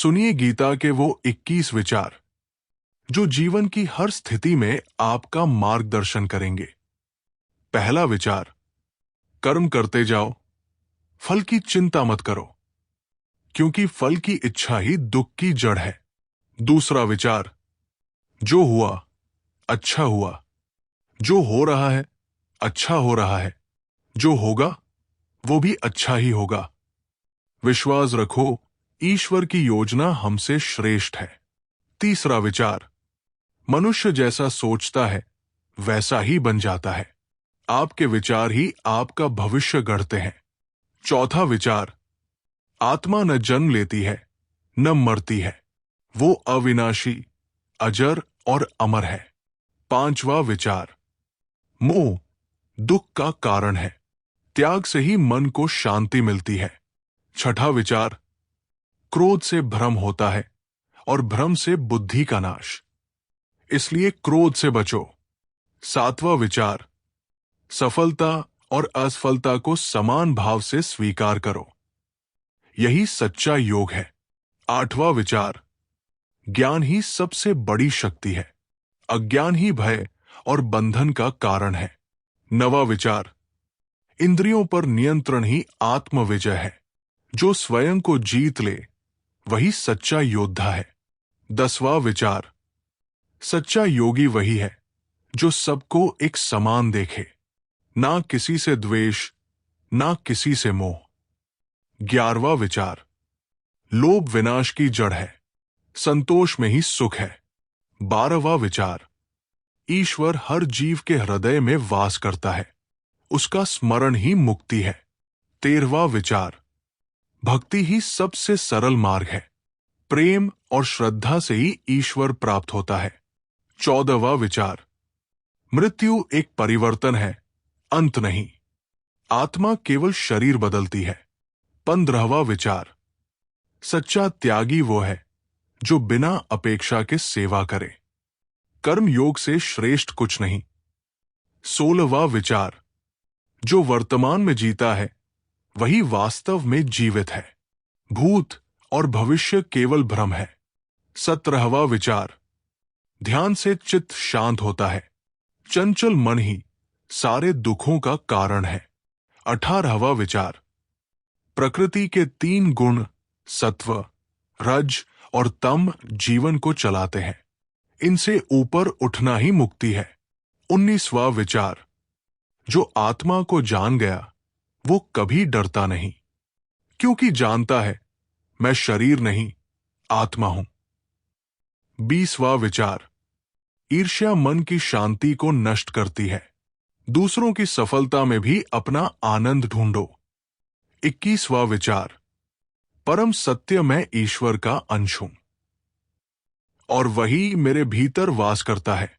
सुनिए गीता के वो 21 विचार जो जीवन की हर स्थिति में आपका मार्गदर्शन करेंगे। पहला विचार, कर्म करते जाओ, फल की चिंता मत करो, क्योंकि फल की इच्छा ही दुख की जड़ है। दूसरा विचार, जो हुआ अच्छा हुआ, जो हो रहा है अच्छा हो रहा है, जो होगा वो भी अच्छा ही होगा। विश्वास रखो, ईश्वर की योजना हमसे श्रेष्ठ है। तीसरा विचार, मनुष्य जैसा सोचता है वैसा ही बन जाता है। आपके विचार ही आपका भविष्य गढ़ते हैं। चौथा विचार, आत्मा न जन्म लेती है न मरती है, वो अविनाशी, अजर और अमर है। पांचवा विचार, मोह दुख का कारण है, त्याग से ही मन को शांति मिलती है। छठा विचार, क्रोध से भ्रम होता है और भ्रम से बुद्धि का नाश, इसलिए क्रोध से बचो। सातवां विचार, सफलता और असफलता को समान भाव से स्वीकार करो, यही सच्चा योग है। आठवां विचार, ज्ञान ही सबसे बड़ी शक्ति है, अज्ञान ही भय और बंधन का कारण है। नवा विचार, इंद्रियों पर नियंत्रण ही आत्मविजय है, जो स्वयं को जीत ले वही सच्चा योद्धा है। 10वां विचार, सच्चा योगी वही है जो सबको एक समान देखे, ना किसी से द्वेष ना किसी से मोह। 11वां विचार, लोभ विनाश की जड़ है, संतोष में ही सुख है। 12वां विचार, ईश्वर हर जीव के हृदय में वास करता है, उसका स्मरण ही मुक्ति है। 13वां विचार, भक्ति ही सबसे सरल मार्ग है, प्रेम और श्रद्धा से ही ईश्वर प्राप्त होता है। 14वां विचार, मृत्यु एक परिवर्तन है, अंत नहीं, आत्मा केवल शरीर बदलती है। 15वां विचार, सच्चा त्यागी वो है जो बिना अपेक्षा के सेवा करे, कर्म योग से श्रेष्ठ कुछ नहीं। 16वां विचार, जो वर्तमान में जीता है वही वास्तव में जीवित है, भूत और भविष्य केवल भ्रम है। 17वां विचार, ध्यान से चित्त शांत होता है, चंचल मन ही सारे दुखों का कारण है। 18वां विचार, प्रकृति के 3 गुण सत्व, रज और तम जीवन को चलाते हैं, इनसे ऊपर उठना ही मुक्ति है। 19वां विचार, जो आत्मा को जान गया वो कभी डरता नहीं, क्योंकि जानता है मैं शरीर नहीं आत्मा हूं। 20वां विचार, ईर्ष्या मन की शांति को नष्ट करती है, दूसरों की सफलता में भी अपना आनंद ढूंढो। 21वां विचार, परम सत्य मैं ईश्वर का अंश हूं और वही मेरे भीतर वास करता है,